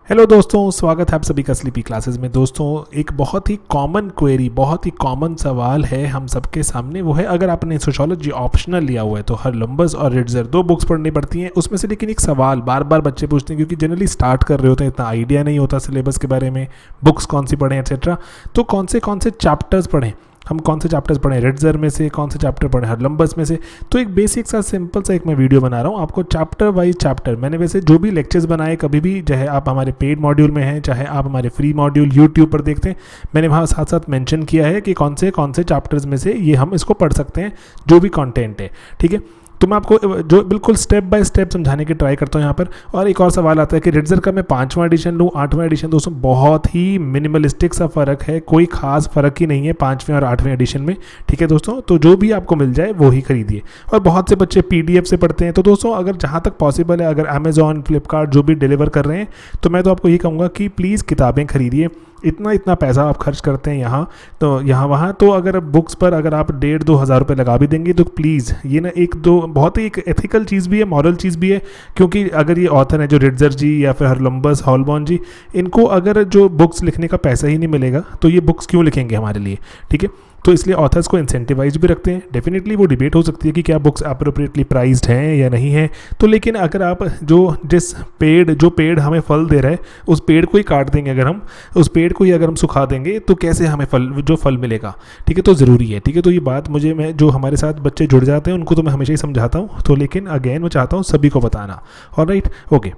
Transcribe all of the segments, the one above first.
Hello दोस्तों, स्वागत है आप सभी का स्लीपी क्लासेस में। दोस्तों, एक बहुत ही कॉमन क्वेरी, बहुत ही कॉमन सवाल है हम सबके सामने। वो है, अगर आपने सोशियोलॉजी ऑप्शनल लिया हुआ है तो हरलम्बस और रिट्जर दो बुक्स पढ़नी पड़ती हैं उसमें से, लेकिन एक सवाल बार बार बच्चे पूछते हैं क्योंकि जनरली स्टार्ट कर रहे होते हैं, इतना आइडिया नहीं होता सिलेबस के बारे में, बुक्स कौन सी पढ़ें एक्सेट्रा। तो कौन से चैप्टर्स पढ़ें, हम कौन से चैप्टर्स पढ़ें रिट्जर में से, कौन से चैप्टर पढ़ें हरलम्बस में से। तो एक बेसिक सा सिंपल सा एक मैं वीडियो बना रहा हूँ आपको चैप्टर वाइज चैप्टर। मैंने वैसे जो भी लेक्चर्स बनाए कभी भी, चाहे आप हमारे पेड मॉड्यूल में हैं चाहे आप हमारे फ्री मॉड्यूल यूट्यूब पर देखते हैं, मैंने वहाँ साथ साथ मेंशन किया है कि कौन से चैप्टर्स में से ये हम इसको पढ़ सकते हैं, जो भी कंटेंट है। ठीक है, तो मैं आपको जो बिल्कुल स्टेप बाय स्टेप समझाने की ट्राई करता हूँ यहाँ पर। और एक और सवाल आता है कि रिट्जर का मैं 5वां एडिशन लूँ 8वां एडिशन। दोस्तों, बहुत ही मिनिमलिस्टिक सा फ़र्क है, कोई खास फ़र्क ही नहीं है 5वें और 8वें एडिशन में। ठीक है दोस्तों, तो जो भी आपको मिल जाए वो ही खरीदिए। और बहुत से बच्चे PDF से पढ़ते हैं, तो दोस्तों अगर जहाँ तक पॉसिबल है, अगर अमेज़ॉन फ्लिपकार्ट जो भी डिलीवर कर रहे हैं, तो मैं तो आपको ये कहूँगा कि प्लीज़ किताबें खरीदिए। इतना पैसा आप खर्च करते हैं यहाँ वहाँ, तो अगर बुक्स पर अगर आप 1,500-2 हज़ार रुपये लगा भी देंगे तो प्लीज़ ये ना एक दो बहुत ही एक एथिकल चीज़ भी है, मॉरल चीज़ भी है। क्योंकि अगर ये ऑथर हैं जो रिट्जर जी या फिर हरलम्बस हॉलबॉर्न जी, इनको अगर जो बुक्स लिखने का पैसा ही नहीं मिलेगा तो ये बुक्स क्यों लिखेंगे हमारे लिए। ठीक है, तो इसलिए ऑथर्स को इंसेंटिवाइज भी रखते हैं। डेफिनेटली वो डिबेट हो सकती है कि क्या बुक्स अप्रोप्रिएटली प्राइस्ड हैं या नहीं है, तो लेकिन अगर आप जिस पेड़ हमें फल दे रहा है उस पेड़ को ही काट देंगे, अगर हम उस पेड़ को ही अगर हम सुखा देंगे तो कैसे हमें फल मिलेगा। ठीक है, तो ज़रूरी है। ठीक है, तो ये बात मैं जो हमारे साथ बच्चे जुड़ जाते हैं उनको तो मैं हमेशा ही समझाता हूँ, तो लेकिन अगेन मैं चाहता हूँ सभी को बताना। ऑलराइट, ओके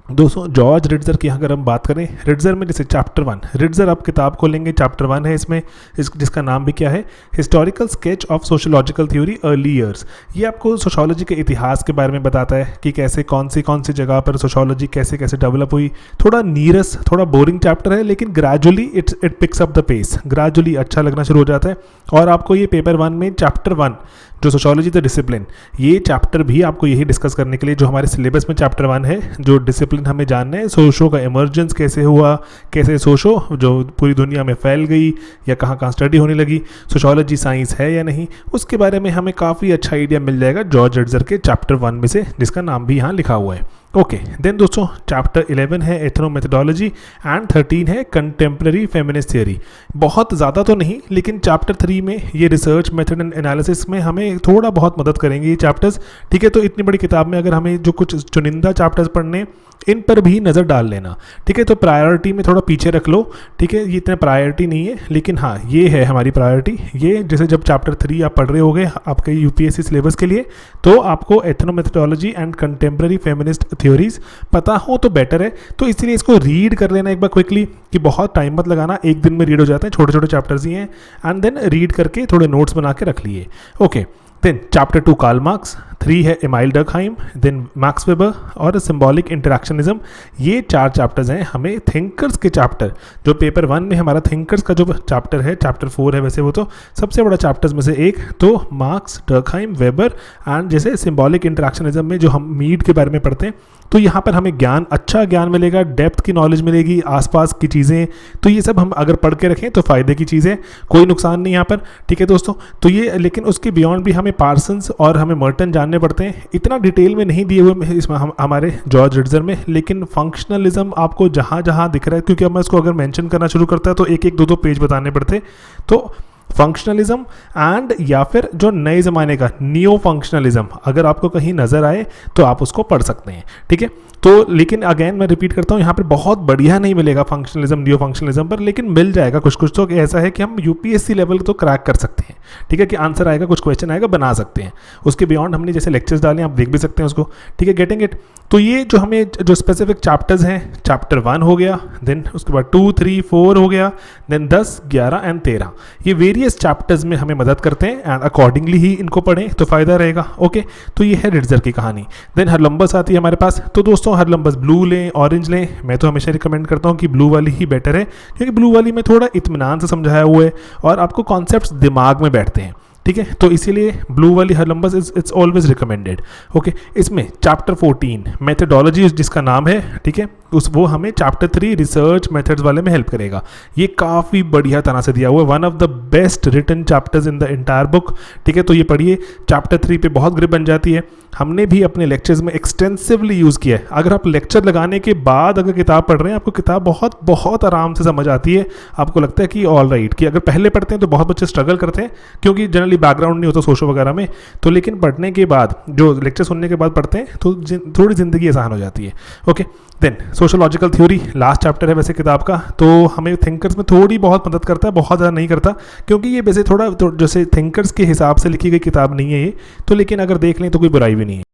दोस्तों, जॉर्ज रिट्जर की अगर हम बात करें, रिट्जर में जैसे चैप्टर 1, रिट्जर आप किताब खोलेंगे चैप्टर 1 है इसमें, जिसका नाम भी क्या है, historical sketch of sociological theory early years. ये आपको सोशियोलॉजी के इतिहास के बारे में बताता है कि कैसे कौन सी जगह पर सोशियोलॉजी कैसे डेवलप हुई। थोड़ा नीरस, थोड़ा बोरिंग चैप्टर है, लेकिन gradually it picks up the pace, gradually अच्छा लगना शुरू हो जाता है। और आपको ये पेपर 1 में चैप्टर 1 जो सोशियोलॉजी द डिसिप्लिन, ये चैप्टर भी आपको यही डिस्कस करने के लिए, जो हमारे सिलेबस में चैप्टर 1 है, जो डिसिप्लिन हमें जानना है, सोशो का इमर्जेंस कैसे हुआ, कैसे सोशो जो पूरी दुनिया में फैल गई या कहाँ स्टडी होने लगी, सोशियोलॉजी साइंस है या नहीं, उसके बारे में हमें काफ़ी अच्छा आइडिया मिल जाएगा जॉर्ज रिट्जर के चैप्टर 1 में से, जिसका नाम भी यहाँ लिखा हुआ है। ओके, देन दोस्तों चैप्टर 11 है एथनोमेथोडोलॉजी एंड 13 है कंटेम्प्रेरी फेमिनिस्ट थियरी। बहुत ज़्यादा तो नहीं, लेकिन चैप्टर 3 में ये रिसर्च मेथड एंड एनालिसिस में हमें थोड़ा बहुत मदद करेंगे ये चैप्टर्स। ठीक है, तो इतनी बड़ी किताब में अगर हमें जो कुछ चुनिंदा चैप्टर्स पढ़ने, इन पर भी नज़र डाल लेना। ठीक है, तो प्रायोरिटी में थोड़ा पीछे रख लो। ठीक है, ये इतना प्रायोरिटी नहीं है, लेकिन हाँ ये है हमारी प्रायोरिटी। ये जैसे जब चैप्टर 3 आप पढ़ रहे होगे आपके UPSC सिलेबस के लिए, तो आपको एथनोमेथोडोलॉजी एंड कंटेम्प्रेरी फेमिनिस्ट थ्योरीज पता हो तो बेटर है। तो इसलिए इसको रीड कर लेना एक बार क्विकली, कि बहुत टाइम मत लगाना, एक दिन में रीड हो जाते हैं, छोटे छोटे चैप्टर्स ही हैं। एंड देन रीड करके थोड़े नोट्स बना के रख लिए। Okay, then chapter 2 Karl Marx, 3 है Emile Durkheim, then Max Weber और सिंबॉलिक इंटरेक्शनिज्म। ये 4 चैप्टर्स हैं हमें थिंकर्स के चैप्टर, जो पेपर 1 में हमारा थिंकर्स का जो चैप्टर है, चैप्टर 4 है वैसे वो तो सबसे बड़ा चैप्टर्स में से एक, तो मार्क्स, डर्कहाइम, वेबर एंड जैसे सिंबॉलिक इंटरेक्शनिज्म में जो हम मीड के बारे में पढ़ते हैं, तो यहाँ पर हमें अच्छा ज्ञान मिलेगा, डेप्थ की नॉलेज मिलेगी, आसपास की चीज़ें। तो ये सब हम अगर पढ़ के रखें तो फ़ायदे की चीज़ें, कोई नुकसान नहीं यहाँ पर। ठीक है दोस्तों, तो ये, लेकिन उसके बियॉन्ड भी हमें पार्सन्स और हमें मर्टन जानने पड़ते हैं। इतना डिटेल में नहीं दिए हुए इसमें हमारे जॉर्ज रिट्जर में, लेकिन फंक्शनलिज्म आपको जहाँ जहाँ दिख रहा है, क्योंकि अब मैं इसको अगर मेंशन करना शुरू करता है तो एक 2 पेज बताने पड़ते, तो फंक्शनलिज्म एंड या फिर जो नए ज़माने का नियो फंक्शनलिज्म अगर आपको कहीं नज़र आए तो आप उसको पढ़ सकते हैं। ठीक है, तो लेकिन अगेन मैं रिपीट करता हूँ, यहाँ पर बहुत बढ़िया नहीं मिलेगा फंक्शनलिज्म नियो फंक्शनलिज्म पर, लेकिन मिल जाएगा कुछ तो ऐसा है कि हम UPSC लेवल तो क्रैक कर सकते हैं। ठीक है, कि आंसर आएगा, कुछ क्वेश्चन आएगा, बना सकते हैं। उसके बियॉन्ड हमने जैसे लेक्चर्स डाले आप देख भी सकते हैं उसको। ठीक है, गेटिंग इट। तो ये जो हमें जो स्पेसिफिक चैप्टर्स हैं, चैप्टर 1 हो गया, देन उसके बाद 2, 3, 4 हो गया, देन 10, 11 एंड 13, ये वेरियस चैप्टर्स में हमें मदद करते हैं एंड अकॉर्डिंगली ही इनको पढ़ें तो फ़ायदा रहेगा। ओके, तो ये है रिट्जर की कहानी। देन हरलम्बस आती है हमारे पास। तो दोस्तों हरलम्बस ब्लू लें, ऑरेंज लें, मैं तो हमेशा रिकमेंड करता हूँ कि ब्लू वाली ही बेटर है, क्योंकि ब्लू वाली में थोड़ा इत्मीनान से समझाया हुआ है और आपको कॉन्सेप्ट्स दिमाग में बैठते हैं। ठीक है, तो इसीलिए ब्लू वाली हरलम्बस इट्स ऑलवेज रिकमेंडेड। ओके, इसमें चैप्टर 14 मेथोडोलॉजी जिसका नाम है, ठीक है, वो हमें चैप्टर 3 रिसर्च मेथड्स वाले में हेल्प करेगा। ये काफ़ी बढ़िया तरह से दिया हुआ है, one of the best written chapters in the entire book. ठीक है, तो ये पढ़िए, चैप्टर 3 पे बहुत ग्रिप बन जाती है। हमने भी अपने लेक्चर्स में एक्सटेंसिवली यूज़ किया है। अगर आप लेक्चर लगाने के बाद अगर किताब पढ़ रहे हैं, आपको किताब बहुत बहुत आराम से समझ आती है। आपको लगता है कि ऑल राइट, कि अगर पहले पढ़ते हैं तो बहुत बच्चे स्ट्रगल करते हैं क्योंकि जनरली बैकग्राउंड नहीं होता सोशो वगैरह में, तो लेकिन पढ़ने के बाद, जो लेक्चर सुनने के बाद पढ़ते हैं तो थोड़ी ज़िंदगी आसान हो जाती है। Okay, then sociological theory last chapter है वैसे किताब का, तो हमें थिंकर्स में थोड़ी बहुत मदद करता है, बहुत ज़्यादा नहीं करता, क्योंकि ये वैसे थोड़ा तो जैसे थिंकर्स के हिसाब से लिखी गई किताब नहीं है ये तो, लेकिन अगर देख लें तो कोई बुराई भी नहीं है।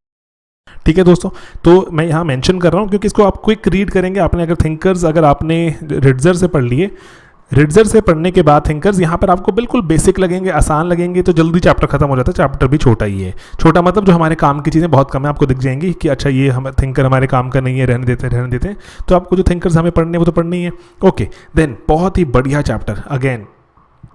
ठीक है दोस्तों, तो मैं यहाँ मेंशन कर रहा हूँ क्योंकि इसको आप क्विक रीड करेंगे। आपने अगर थिंकर्स अगर आपने रिट्जर से पढ़ लिए, रिट्जर से पढ़ने के बाद थिंकर्स यहाँ पर आपको बिल्कुल बेसिक लगेंगे, आसान लगेंगे, तो जल्दी चैप्टर खत्म हो जाता है। चैप्टर भी छोटा ही है, छोटा मतलब जो हमारे काम की चीज़ें बहुत कम है, आपको दिख जाएंगी कि अच्छा ये हम थिंकर हमारे काम का नहीं है, रहने देते हैं। तो आपको जो थिंकर्स हमें पढ़ने वो तो पढ़नी ही है। ओके, देन बहुत ही बढ़िया चैप्टर, अगेन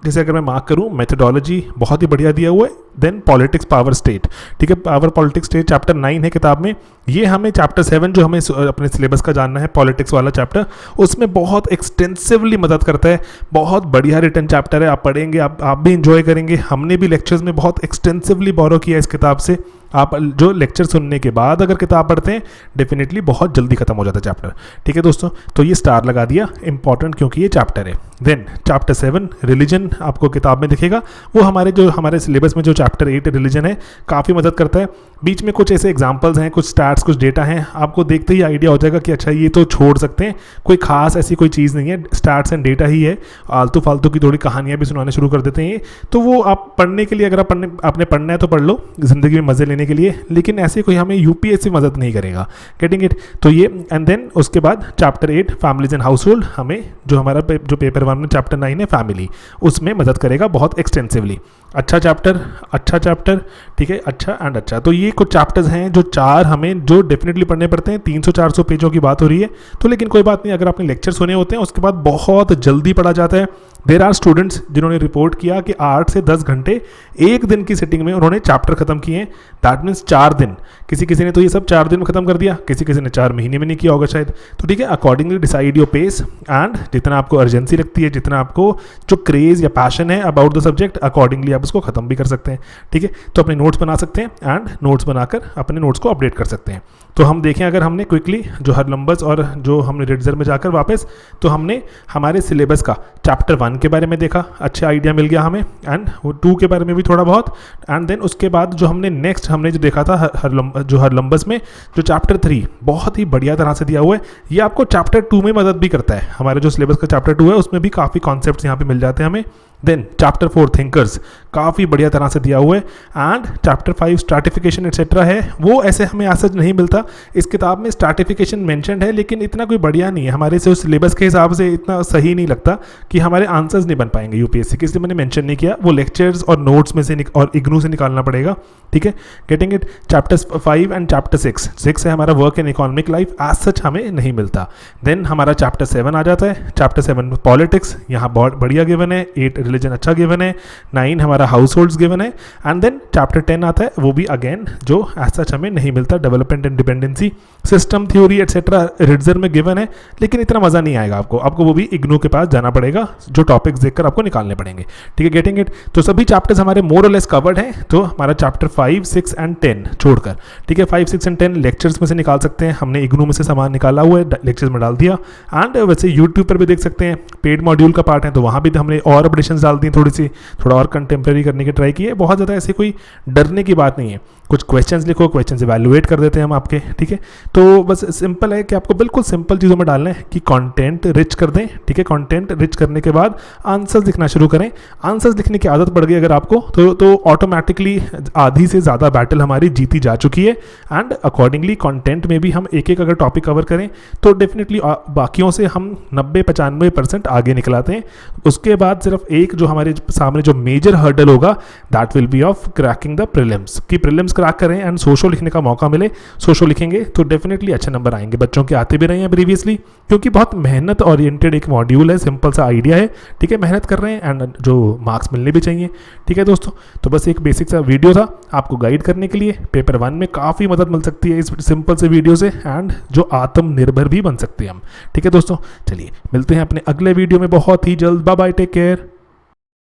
जैसे अगर मैं मार्क करूं, मेथडोलॉजी बहुत ही बढ़िया दिया हुआ है। देन पॉलिटिक्स पावर स्टेट, ठीक है, पावर पॉलिटिक्स स्टेट चैप्टर 9 है किताब में। ये हमें चैप्टर 7 जो हमें अपने सिलेबस का जानना है, पॉलिटिक्स वाला चैप्टर, उसमें बहुत एक्सटेंसिवली मदद करता है। बहुत बढ़िया रिटन चैप्टर है, आप पढ़ेंगे, आप भी इंजॉय करेंगे। हमने भी लेक्चर्स में बहुत एक्सटेंसिवली बोरो किया इस किताब से। आप जो लेक्चर सुनने के बाद अगर किताब पढ़ते हैं, डेफिनेटली बहुत जल्दी खत्म हो जाता है चैप्टर। ठीक है दोस्तों, तो ये स्टार लगा दिया, इंपॉर्टेंट क्योंकि ये चैप्टर है। देन चैप्टर 7 रिलीजन आपको किताब में दिखेगा, वो हमारे सिलेबस में जो चैप्टर 8 रिलीजन है काफ़ी मदद करता है। बीच में कुछ ऐसे एग्जांपल्स हैं, कुछ स्टैट्स, कुछ डेटा हैं, आपको देखते ही आइडिया हो जाएगा कि अच्छा ये तो छोड़ सकते हैं, कोई खास ऐसी कोई चीज़ नहीं है, स्टैट्स एंड डेटा ही है। आलतू फालतू की थोड़ी कहानियाँ भी सुनाने शुरू कर देते हैं, तो वो आप पढ़ने के लिए, अगर आपने पढ़ना है तो पढ़ लो ज़िंदगी में मज़े लेने के लिए, लेकिन ऐसे कोई हमें यूपीएससी मदद नहीं करेगा। Getting it? तो ये, एंड देन उसके बाद chapter 8 families and house hold, हमें जो हमारा जो पेपर 1 में चैप्टर 9 है फैमिली, उसमें मदद करेगा बहुत एक्सटेंसिवली। अच्छा चैप्टर, ठीक है, अच्छा एंड अच्छा। तो ये कुछ चैप्टर्स हैं जो 4 हमें जो डेफिनेटली पढ़ने पड़ते हैं। 300-400 पेजों की बात हो रही है, तो लेकिन कोई बात नहीं, अगर आपने लेक्चर सुने होते हैं उसके बाद बहुत जल्दी पढ़ा जाता है। देयर आर स्टूडेंट्स जिन्होंने रिपोर्ट किया कि 8 से 10 घंटे एक दिन की सिटिंग में उन्होंने चैप्टर खत्म किए हैं। दैट मीन्स 4 दिन, किसी ने तो ये सब 4 दिन में खत्म कर दिया, किसी ने 4 महीने में नहीं किया होगा शायद। तो ठीक है, accordingly decide your pace, and जितना आपको अर्जेंसी लगती है, जितना आपको जो क्रेज या पैशन है अबाउट द सब्जेक्ट, अकॉर्डिंगली आप उसको खत्म भी कर सकते हैं। ठीक है, तो अपने नोट्स बना सकते हैं एंड नोट्स बनाकर अपने नोट्स को अपडेट कर सकते हैं। तो हम देखें, अगर हमने क्विकली जो हरलंबस और जो हमने रिट्जर में जाकर वापस, तो हमने हमारे सिलेबस का चैप्टर 1 के बारे में देखा, अच्छा आइडिया मिल गया हमें, एंड 2 के बारे में भी थोड़ा बहुत, एंड देन उसके बाद जो हमने नेक्स्ट हमने जो देखा था हरलंबस में, जो चैप्टर 3 बहुत ही बढ़िया तरह से दिया हुआ है। ये आपको चैप्टर 2 में मदद भी करता है। हमारे जो सिलेबस का चैप्टर 2 है उसमें भी काफ़ी कॉन्सेप्ट्स यहाँ पे मिल जाते हैं हमें। देन चैप्टर 4 थिंकर्स काफ़ी बढ़िया तरह से दिया हुआ है, एंड चैप्टर 5 स्ट्रैटिफिकेशन एटसेट्रा है। वो ऐसे हमें ऐसा नहीं मिलता, इस किताब में स्ट्रैटिफिकेशन मेंशन्ड है, लेकिन इतना कोई बढ़िया नहीं है, हमारे से उस सिलेबस के हिसाब से इतना सही नहीं लगता कि हमारे आंसर्स नहीं बन पाएंगे यूपीएससी के, इसलिए मैंने मेंशन नहीं किया। वो लेक्चर्स और नोट्स में से और इग्नू से निकालना पड़ेगा। ठीक है, getting it? Chapter 5 and chapter 6 है हमारा work and economic life, as such हमें नहीं मिलता। देन हमारा चैप्टर 7 आ जाता है, चैप्टर 7 पॉलिटिक्स, यहाँ बहुत बढ़िया गिवन है। 8 रिलीजन अच्छा गिवन है। 9 हमारा हाउस होल्ड्स गिवन है, एंड देन चैप्टर 10 आता है, वो भी अगेन जो एज सच हमें नहीं मिलता। Development and dependency, system theory etcetera रिट्जर में गिवन है, लेकिन इतना मज़ा नहीं आएगा आपको वो भी इग्नू के पास जाना पड़ेगा, जो टॉपिक्स देखकर आपको निकालने पड़ेंगे। ठीक है, गेटिंग इट? तो सभी चैप्टर्स हमारे मोर और लेस कवर्ड हैं, तो हमारा चैप्टर 5, 6 एंड 10 छोड़कर, ठीक है, 5, 6 एंड 10 लेक्चर्स में से निकाल सकते हैं। हमने इग्नू में से सामान निकाला हुआ है, लेक्चर्स में डाल दिया, एंड वैसे यूट्यूब पर भी देख सकते हैं, पेड मॉड्यूल का पार्ट है, तो वहाँ भी हमने और अपडेशंस डाल दी, थोड़ा और कंटेम्प्रेरी करने की ट्राई की है। बहुत ज़्यादा ऐसे कोई डरने की बात नहीं है। कुछ क्वेश्चंस लिखो, क्वेश्चंस इवैल्यूएट कर देते हैं हम आपके। ठीक है, तो बस सिंपल है कि आपको बिल्कुल सिंपल चीज़ों में डालना है कि कंटेंट रिच कर दें। ठीक है, कंटेंट रिच करने के बाद आंसर्स लिखना शुरू करें। आंसर्स लिखने की आदत पड़ गई अगर आपको, तो ऑटोमेटिकली आधी से ज़्यादा बैटल हमारी जीती जा चुकी है। एंड अकॉर्डिंगली कंटेंट में भी हम एक अगर टॉपिक कवर करें तो डेफिनेटली बाकियों से हम 90-95% आगे निकलाते हैं। उसके बाद सिर्फ एक जो हमारे सामने जो मेजर हर्डल होगा that will be of cracking the prelims, कि प्रीलिम्स क्रैक करें एंड सोशो लिखने का मौका मिले। सोशो लिखेंगे तो डेफिनेटली अच्छे नंबर आएंगे, बच्चों के आते भी रहे हैं प्रीवियसली, क्योंकि बहुत मेहनत ओरिएंटेड एक मॉड्यूल है, सिंपल सा आइडिया है, ठीक है, मेहनत कर रहे हैं एंड जो मार्क्स मिलने भी चाहिए, ठीक है दोस्तों। तो बस एक बेसिक सा वीडियो था आपको गाइड करने के लिए, पेपर 1 में काफ़ी मदद मिल सकती है इस सिंपल से वीडियो से, एंड जो आत्मनिर्भर भी बन सकते हैं हम, ठीक है दोस्तों। चलिए मिलते हैं अपने अगले वीडियो में बहुत ही जल्द, बाय बाय, टेक केयर।